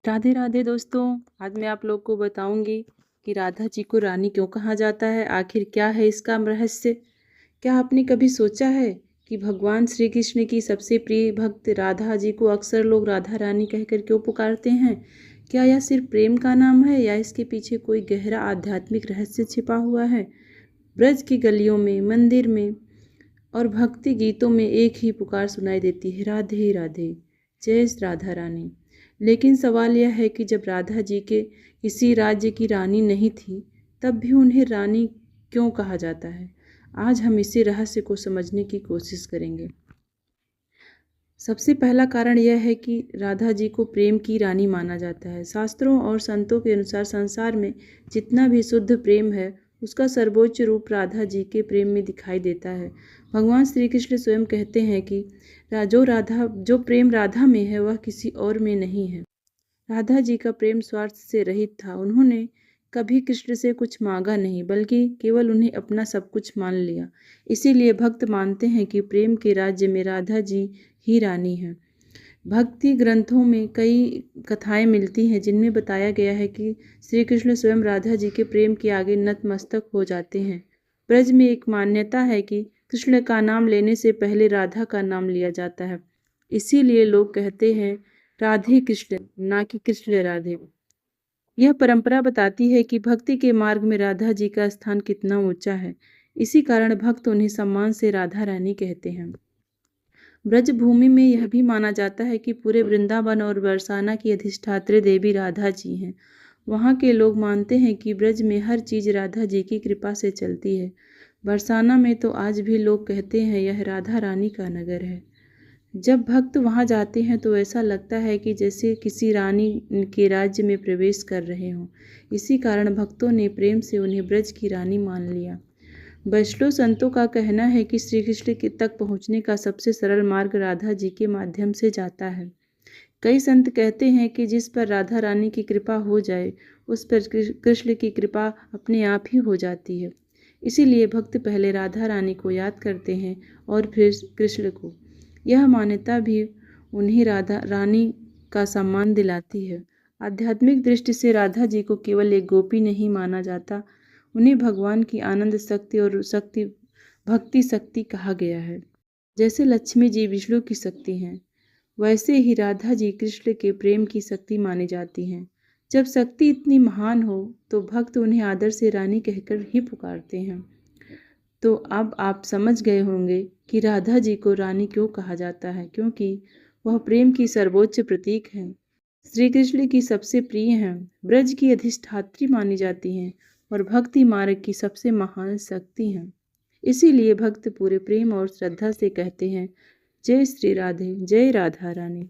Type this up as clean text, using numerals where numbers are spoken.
राधे राधे दोस्तों। आज मैं आप लोग को बताऊंगी कि राधा जी को रानी क्यों कहा जाता है। आखिर क्या है इसका रहस्य। क्या आपने कभी सोचा है कि भगवान श्री कृष्ण की सबसे प्रिय भक्त राधा जी को अक्सर लोग राधा रानी कहकर क्यों पुकारते हैं। क्या यह सिर्फ प्रेम का नाम है या इसके पीछे कोई गहरा आध्यात्मिक रहस्य छिपा हुआ है। ब्रज की गलियों में, मंदिर में और भक्ति गीतों में एक ही पुकार सुनाई देती है, राधे राधे, जय राधा रानी। लेकिन सवाल यह है कि जब राधा जी के किसी राज्य की रानी नहीं थी, तब भी उन्हें रानी क्यों कहा जाता है। आज हम इसी रहस्य को समझने की कोशिश करेंगे। सबसे पहला कारण यह है कि राधा जी को प्रेम की रानी माना जाता है। शास्त्रों और संतों के अनुसार संसार में जितना भी शुद्ध प्रेम है, उसका सर्वोच्च रूप राधा जी के प्रेम में दिखाई देता है। भगवान श्री कृष्ण स्वयं कहते हैं कि जो प्रेम राधा में है वह किसी और में नहीं है। राधा जी का प्रेम स्वार्थ से रहित था। उन्होंने कभी कृष्ण से कुछ मांगा नहीं, बल्कि केवल उन्हें अपना सब कुछ मान लिया। इसीलिए भक्त मानते हैं कि प्रेम के राज्य में राधा जी ही रानी है। भक्ति ग्रंथों में कई कथाएं मिलती हैं जिनमें बताया गया है कि श्री कृष्ण स्वयं राधा जी के प्रेम के आगे नतमस्तक हो जाते हैं। ब्रज में एक मान्यता है कि कृष्ण का नाम लेने से पहले राधा का नाम लिया जाता है। इसीलिए लोग कहते हैं राधे कृष्ण, ना कि कृष्ण राधे। यह परंपरा बताती है कि भक्ति के मार्ग में राधा जी का स्थान कितना ऊंचा है। इसी कारण भक्त उन्हें सम्मान से राधा रानी कहते हैं। ब्रज भूमि में यह भी माना जाता है कि पूरे वृंदावन और बरसाना की अधिष्ठात्री देवी राधा जी हैं। वहाँ के लोग मानते हैं कि ब्रज में हर चीज़ राधा जी की कृपा से चलती है। बरसाना में तो आज भी लोग कहते हैं यह राधा रानी का नगर है। जब भक्त वहां जाते हैं तो ऐसा लगता है कि जैसे किसी रानी के राज्य में प्रवेश कर रहे हों। इसी कारण भक्तों ने प्रेम से उन्हें ब्रज की रानी मान लिया। वैष्णव संतों का कहना है कि श्री कृष्ण तक पहुंचने का सबसे सरल मार्ग राधा जी के माध्यम से जाता है। कई संत कहते हैं कि जिस पर राधा रानी की कृपा हो जाए, उस पर कृष्ण की कृपा अपने आप ही हो जाती है। इसीलिए भक्त पहले राधा रानी को याद करते हैं और फिर कृष्ण को। यह मान्यता भी उन्हें राधा रानी का सम्मान दिलाती है। आध्यात्मिक दृष्टि से राधा जी को केवल एक गोपी नहीं माना जाता, उन्हें भगवान की आनंद शक्ति और भक्ति शक्ति कहा गया है। जैसे लक्ष्मी जी विष्णु की शक्ति हैं, वैसे ही राधा जी कृष्ण के प्रेम की शक्ति मानी जाती हैं। जब शक्ति इतनी महान हो तो भक्त उन्हें आदर से रानी कहकर ही पुकारते हैं। तो अब आप समझ गए होंगे कि राधा जी को रानी क्यों कहा जाता है, क्योंकि वह प्रेम की सर्वोच्च प्रतीक हैं, श्री कृष्ण की सबसे प्रिय हैं, ब्रज की अधिष्ठात्री मानी जाती हैं और भक्ति मार्ग की सबसे महान शक्ति हैं। इसीलिए भक्त पूरे प्रेम और श्रद्धा से कहते हैं, जय श्री राधे, जय राधा रानी।